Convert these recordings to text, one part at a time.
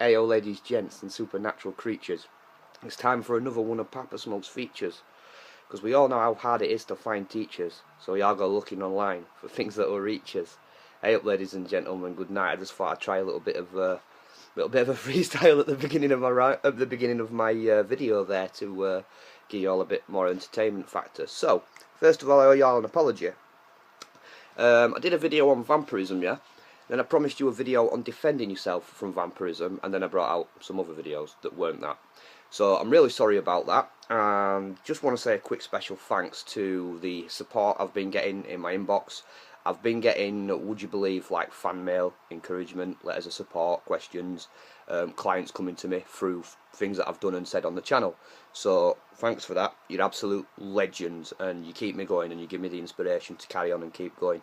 Ayo ladies, gents and supernatural creatures. It's time for another one of Papa Smoke's features, because we all know how hard it is to find teachers, so we all go looking online for things that will reach us. Hey up ladies and gentlemen, good night. I just thought I'd try a little bit of a freestyle at the beginning of my video there to give you all a bit more entertainment factor. So, first of all, I owe you all an apology. I did a video on vampirism, yeah? Then I promised you a video on defending yourself from vampirism, and then I brought out some other videos that weren't that. So I'm really sorry about that, and just want to say a quick special thanks to the support I've been getting in my inbox. I've been getting, would you believe, like fan mail, encouragement, letters of support, questions, clients coming to me through things that I've done and said on the channel. So thanks for that. You're absolute legends, and you keep me going and you give me the inspiration to carry on and keep going.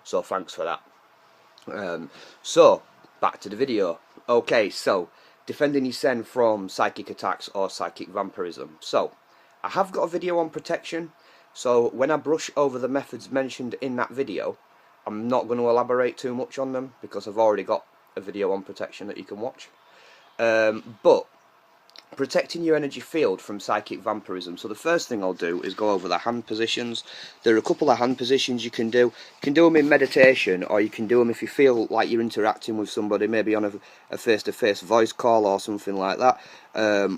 So thanks for that. So back to the video. Okay, so defending yourself from psychic attacks or psychic vampirism. So I have got a video on protection. So when I brush over the methods mentioned in that video, I'm not going to elaborate too much on them because I've already got a video on protection that you can watch. But protecting your energy field from psychic vampirism. So the first thing I'll do is go over the hand positions. There are a couple of hand positions you can do. You can do them in meditation, or you can do them if you feel like you're interacting with somebody, maybe on a face-to-face voice call or something like that,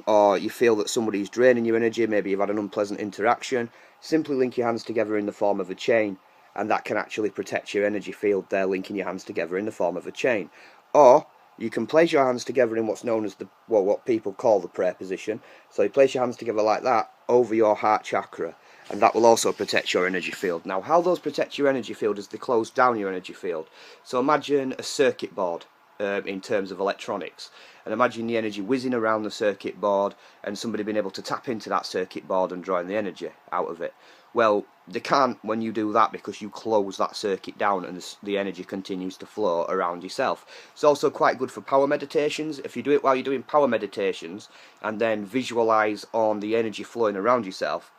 or you feel that somebody's draining your energy, maybe you've had an unpleasant interaction. Simply link your hands together in the form of a chain, and that can actually protect your energy field there, linking your hands together in the form of a chain. Or you can place your hands together in what's known as what people call the prayer position. So you place your hands together like that over your heart chakra, and that will also protect your energy field. Now, how those protect your energy field is they close down your energy field. So imagine a circuit board in terms of electronics, and imagine the energy whizzing around the circuit board and somebody being able to tap into that circuit board and drawing the energy out of it. Well, they can't when you do that, because you close that circuit down and the energy continues to flow around yourself. It's also quite good for power meditations. If you do it while you're doing power meditations and then visualize on the energy flowing around yourself,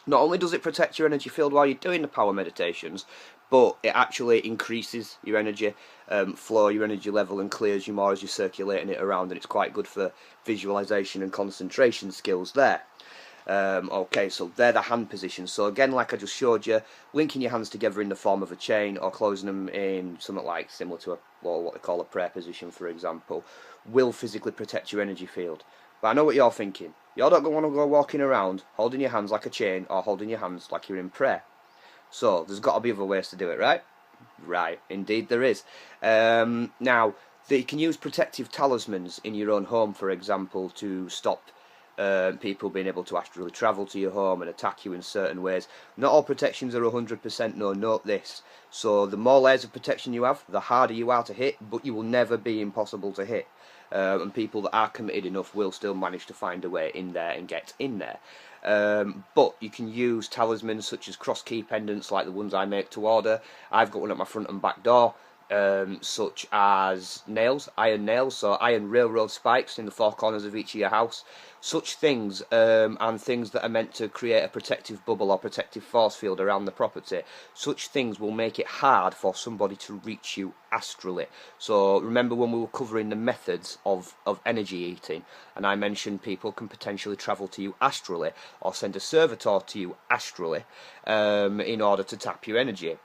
not only does it protect your energy field while you're doing the power meditations, but it actually increases your energy flow, your energy level, and clears you more as you're circulating it around, and it's quite good for visualization and concentration skills there. Okay, so they're the hand positions. So again, like I just showed you, linking your hands together in the form of a chain or closing them in something like similar to what they call a prayer position, for example, will physically protect your energy field. But I know what you're thinking. You don't want to go walking around holding your hands like a chain or holding your hands like you're in prayer. So there's got to be other ways to do it, right? Right, indeed there is. Now, you can use protective talismans in your own home, for example, to stop people being able to astrally travel to your home and attack you in certain ways. Not all protections are 100%, no, note this. So the more layers of protection you have, the harder you are to hit, but you will never be impossible to hit. And people that are committed enough will still manage to find a way in there and get in there. But you can use talismans such as cross key pendants, like the ones I make to order. I've got one at my front and back door. Such as nails, iron nails, so iron railroad spikes in the four corners of each of your house. Such things, and things that are meant to create a protective bubble or protective force field around the property. Such things will make it hard for somebody to reach you astrally. So remember when we were covering the methods of energy eating, and I mentioned people can potentially travel to you astrally or send a servitor to you astrally in order to tap your energy.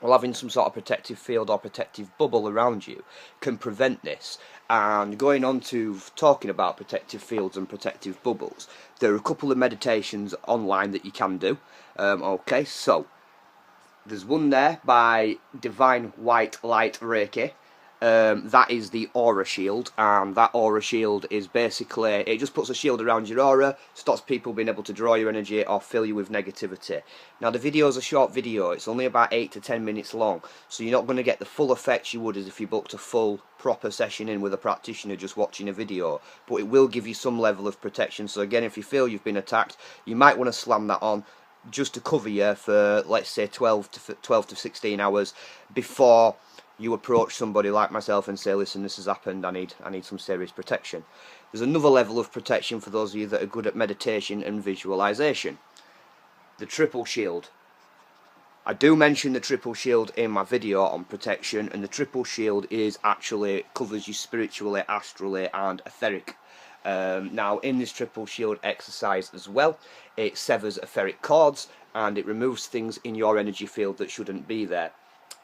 Well, having some sort of protective field or protective bubble around you can prevent this. And going on to talking about protective fields and protective bubbles, there are a couple of meditations online that you can do. Okay, so there's one there by Divine White Light Reiki. That is the aura shield, and that aura shield is basically, it just puts a shield around your aura, stops people being able to draw your energy or fill you with negativity. Now the video is a short video, it's only about 8 to 10 minutes long, so you're not going to get the full effects you would as if you booked a full proper session in with a practitioner just watching a video, but it will give you some level of protection. So again, if you feel you've been attacked, you might want to slam that on just to cover you for, let's say, 12 to 16 hours before you approach somebody like myself and say, listen, this has happened, I need some serious protection. There's another level of protection for those of you that are good at meditation and visualization. The triple shield. I do mention the triple shield in my video on protection, and the triple shield is actually covers you spiritually, astrally and etheric. Now in this triple shield exercise as well, it severs etheric cords and it removes things in your energy field that shouldn't be there.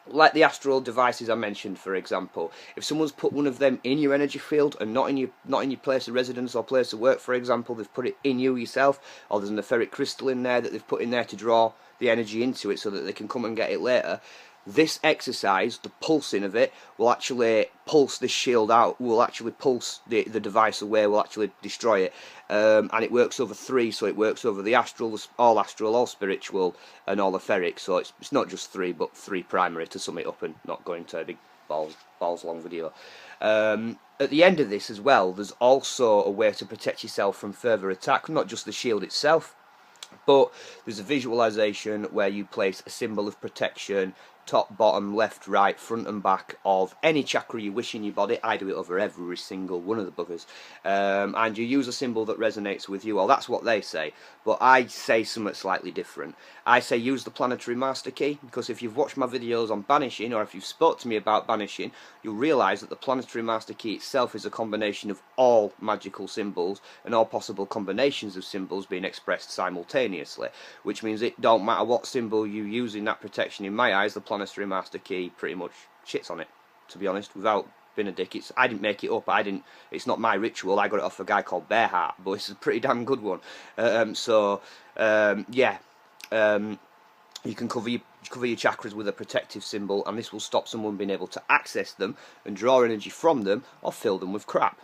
Like the astral devices I mentioned, for example, if someone's put one of them in your energy field and not in your place of residence or place of work, for example, they've put it in you yourself, or there's an etheric crystal in there that they've put in there to draw the energy into it so that they can come and get it later. This exercise, the pulsing of it, will actually pulse this shield out, will actually pulse the device away, will actually destroy it. And it works over 3, so it works over the astral, all spiritual, and all etheric. So it's not just 3, but 3 primary, to sum it up and not go into a big balls long video. At the end of this as well, there's also a way to protect yourself from further attack, not just the shield itself, but there's a visualization where you place a symbol of protection, top, bottom, left, right, front and back of any chakra you wish in your body. I do it over every single one of the buggers. And you use a symbol that resonates with you. Well, that's what they say, but I say something slightly different. I say use the planetary master key, because if you've watched my videos on banishing, or if you've spoke to me about banishing, you'll realise that the planetary master key itself is a combination of all magical symbols and all possible combinations of symbols being expressed simultaneously, which means it don't matter what symbol you use in that protection. In my eyes, the planetary master key pretty much shits on it, to be honest, without being a dick. I didn't make it up. It's not my ritual. I got it off a guy called Bearheart, but it's a pretty damn good one. Yeah. You can cover your chakras with a protective symbol, and this will stop someone being able to access them and draw energy from them or fill them with crap,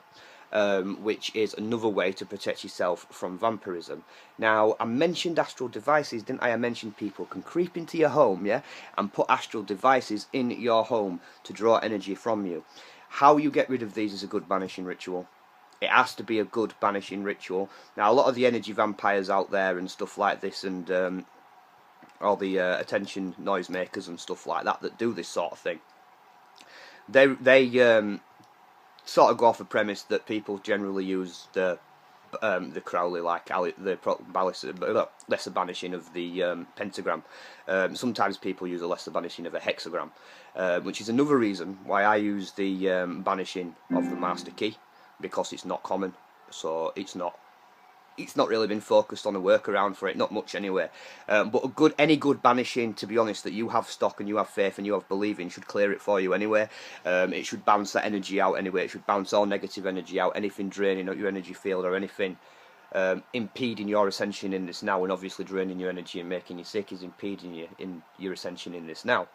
which is another way to protect yourself from vampirism. Now, I mentioned astral devices, didn't I? I mentioned people can creep into your home, yeah, and put astral devices in your home to draw energy from you. How you get rid of these is a good banishing ritual. It has to be a good banishing ritual. Now, a lot of the energy vampires out there and stuff like this, and all the attention noisemakers and stuff like that do this sort of thing, they sort of go off the premise that people generally use the Crowley, like the lesser banishing of the pentagram. Sometimes people use a lesser banishing of a hexagram, which is another reason why I use the banishing of the master key, because it's not common, so it's not really been focused on a workaround for it, not much anyway. But any good banishing, to be honest, that you have stock and you have faith and you have belief in, should clear it for you anyway. It should bounce that energy out anyway. It should bounce all negative energy out, anything draining out your energy field or anything impeding your ascension in this now, and obviously draining your energy and making you sick is impeding you in your ascension in this now.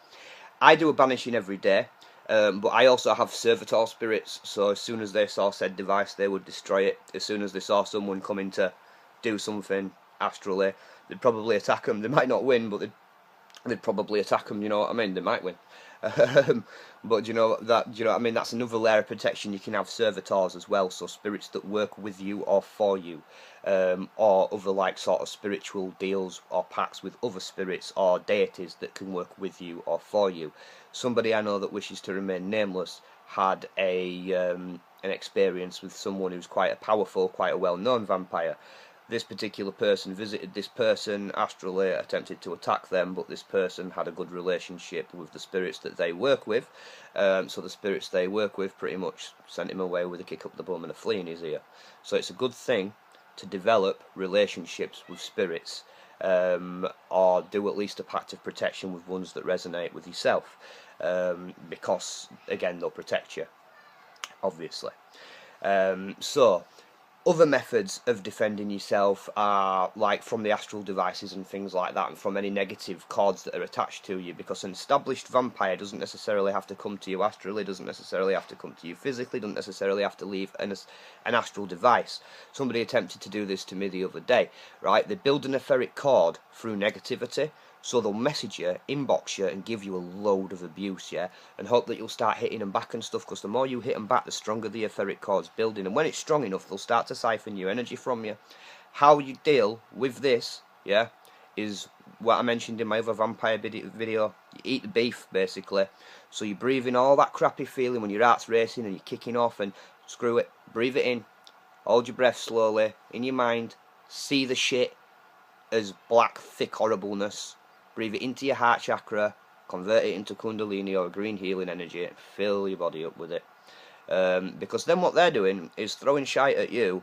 I do a banishing every day. But I also have servitor spirits, so as soon as they saw said device, they would destroy it. As soon as they saw someone coming to do something astrally, they'd probably attack them. They might not win, but they'd probably attack them, you know what I mean? They might win. But you know what I mean? That's another layer of protection. You can have servitors as well, so spirits that work with you or for you, or other like sort of spiritual deals or pacts with other spirits or deities that can work with you or for you. Somebody I know that wishes to remain nameless had an experience with someone who's quite a powerful, quite a well-known vampire. This particular person visited this person astrally, attempted to attack them, but this person had a good relationship with the spirits that they work with, so the spirits they work with pretty much sent him away with a kick up the bum and a flea in his ear. So it's a good thing to develop relationships with spirits, or do at least a pact of protection with ones that resonate with yourself, because again they'll protect you, obviously. So other methods of defending yourself are like from the astral devices and things like that, and from any negative cords that are attached to you, because an established vampire doesn't necessarily have to come to you astrally, doesn't necessarily have to come to you physically, doesn't necessarily have to leave an astral device. Somebody attempted to do this to me the other day, right? They build an etheric cord through negativity, so they'll message you, inbox you, and give you a load of abuse, yeah, and hope that you'll start hitting them back and stuff, because the more you hit them back, the stronger the etheric cord's building, and when it's strong enough, they'll start to siphon your energy from you. How you deal with this, yeah, is what I mentioned in my other vampire video. You eat the beef, basically. So you breathe in all that crappy feeling when your heart's racing and you're kicking off, and screw it, breathe it in, hold your breath slowly, in your mind, see the shit as black, thick horribleness, breathe it into your heart chakra, convert it into Kundalini or green healing energy, fill your body up with it. Because then what they're doing is throwing shite at you,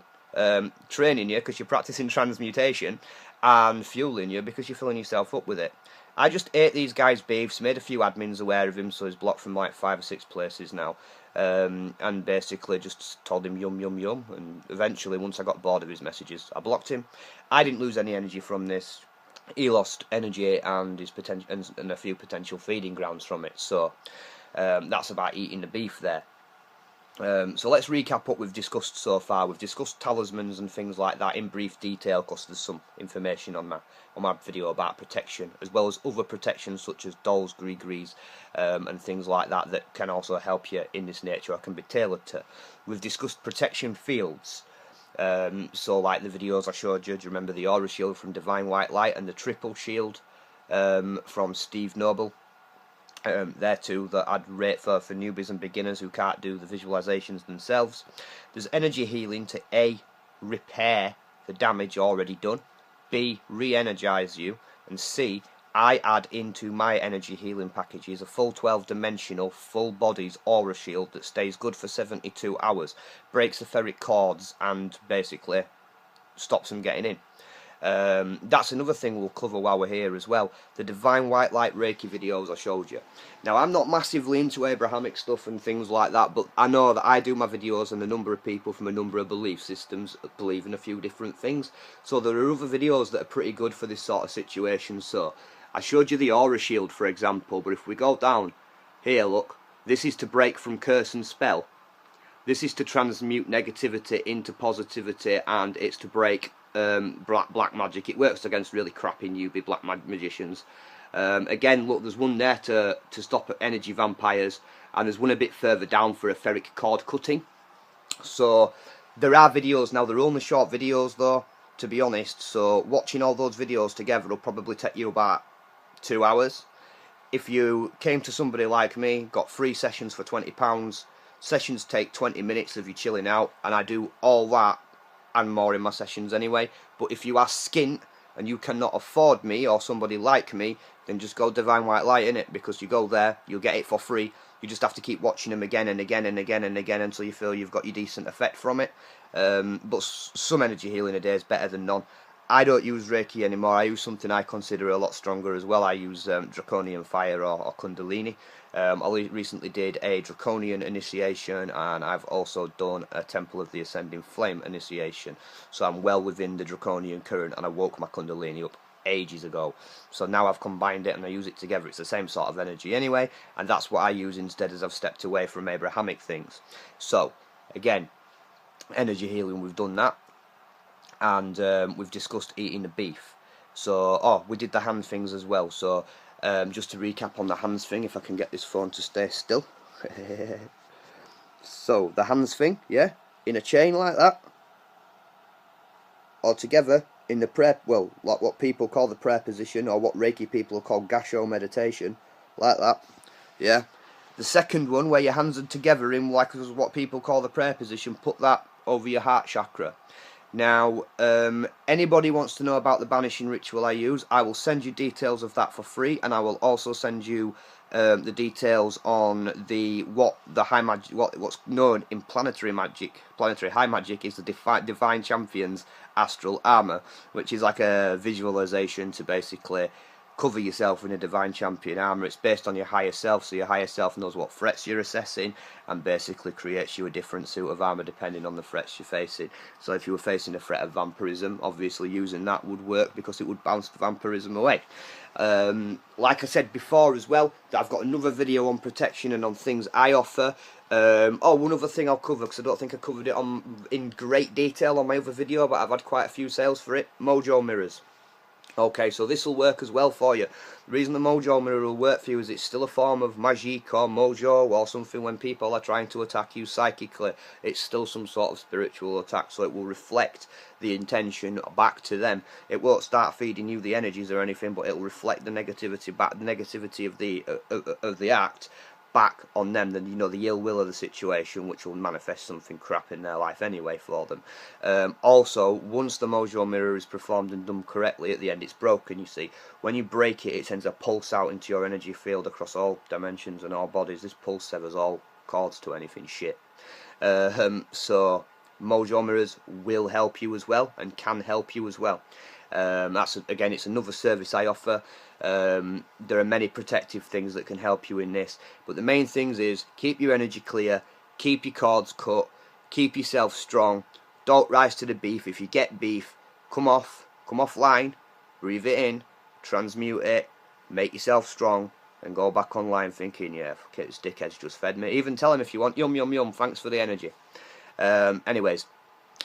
training you because you're practicing transmutation, and fueling you because you're filling yourself up with it. I just ate these guys' beefs, made a few admins aware of him, so he's blocked from like 5 or 6 places now, and basically just told him yum yum yum, and eventually once I got bored of his messages I blocked him. I didn't lose any energy from this. He lost energy and his potential and a few potential feeding grounds from it, so that's about eating the beef there. So let's recap what we've discussed so far. We've discussed talismans and things like that in brief detail because there's some information on my video about protection, as well as other protections such as dolls, gree-grees, and things like that that can also help you in this nature or can be tailored to. We've discussed protection fields, so like the videos I showed you. Do you remember the aura shield from Divine White Light and the triple shield from Steve Noble? There too that I'd rate for newbies and beginners who can't do the visualizations themselves. There's energy healing to A, repair the damage already done, B, re-energize you, and C, I add into my energy healing packages a full 12-dimensional full bodies aura shield that stays good for 72 hours, breaks etheric cords and basically stops them getting in. That's another thing we'll cover while we're here as well. The Divine White Light Reiki videos I showed you. Now, I'm not massively into Abrahamic stuff and things like that, but I know that I do my videos and a number of people from a number of belief systems believe in a few different things. So there are other videos that are pretty good for this sort of situation. So I showed you the aura shield, for example, but if we go down here, look, this is to break from curse and spell. This is to transmute negativity into positivity, and it's to break black magic. It works against really crappy newbie black magicians. Again, look, there's one there to stop energy vampires, and there's one a bit further down for etheric cord cutting. So there are videos now. They're only short videos though, to be honest, so watching all those videos together will probably take you about 2 hours. If you came to somebody like me, got free sessions for £20, sessions take 20 minutes of you chilling out, and I do all that and more in my sessions anyway. But if you are skint and you cannot afford me or somebody like me, then just go Divine White Light in it, because you go there, you'll get it for free. You just have to keep watching them again and again and again and again until you feel you've got your decent effect from it. But some energy healing a day is better than none. I don't use Reiki anymore. I use something I consider a lot stronger as well. I use Draconian Fire or Kundalini. I recently did a Draconian initiation, and I've also done a Temple of the Ascending Flame initiation. So I'm well within the Draconian current, and I woke my Kundalini up ages ago. So now I've combined it and I use it together. It's the same sort of energy anyway, and that's what I use instead, as I've stepped away from Abrahamic things. So again, energy healing, we've done that. And we've discussed eating the beef. So, oh, we did the hand things as well. So, just to recap on the hands thing, if I can get this phone to stay still. So, the hands thing, yeah, in a chain like that, or together in the prayer, well, like what people call the prayer position, or what Reiki people call Gasho meditation, like that, yeah. The second one, where your hands are together in like what people call the prayer position, put that over your heart chakra. Now, anybody wants to know about the banishing ritual I use, I will send you details of that for free, and I will also send you the details on what's known in planetary high magic is the Divine Champion's astral armor, which is like a visualization to basically cover yourself in a Divine Champion armor. It's based on your higher self, so your higher self knows what threats you're assessing and basically creates you a different suit of armor depending on the threats you're facing. So if you were facing a threat of vampirism, obviously using that would work because it would bounce the vampirism away. Like I said before as well, that I've got another video on protection and on things I offer. One other thing I'll cover, because I don't think I covered it in great detail on my other video, but I've had quite a few sales for it. Mojo mirrors. Okay, so this will work as well for you. The reason the Mojo mirror will work for you is it's still a form of magic or mojo or something. When people are trying to attack you psychically, it's still some sort of spiritual attack, so it will reflect the intention back to them. It won't start feeding you the energies or anything, but it will reflect the negativity back, the negativity of the act back on them than, you know, the ill will of the situation, which will manifest something crap in their life anyway for them. Also, once the Mojo mirror is performed and done correctly at the end, it's broken, you see. When you break it, it sends a pulse out into your energy field across all dimensions and all bodies. This pulse severs all cords to anything shit. So Mojo mirrors will help you as well, and can help you as well. That's, again, it's another service I offer. There are many protective things that can help you in this, but the main things is keep your energy clear, keep your cords cut, keep yourself strong, don't rise to the beef. If you get beef, come offline, breathe it in, transmute it, make yourself strong, and go back online thinking, yeah, fuck it, this dickhead's just fed me. Even tell him if you want, yum yum yum, thanks for the energy. Anyways,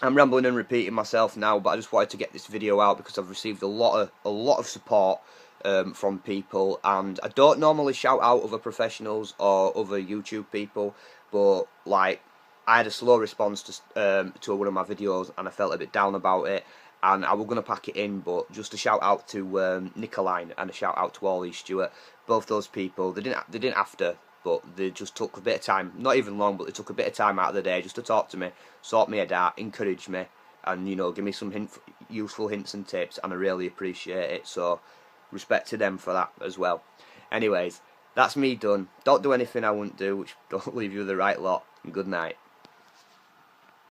I'm rambling and repeating myself now, but I just wanted to get this video out because I've received a lot of support from people, and I don't normally shout out other professionals or other YouTube people, but like, I had a slow response to one of my videos, and I felt a bit down about it, and I was going to pack it in, but just a shout out to Nicoline and a shout out to Ollie Stewart. Both those people, they didn't have to, but they just took a bit of time, not even long, but they took a bit of time out of the day just to talk to me, sort me head out, encourage me, and, you know, give me some useful hints and tips, and I really appreciate it. So respect to them for that as well. Anyways, that's me done. Don't do anything I wouldn't do, which don't leave you with the right lot, and good night.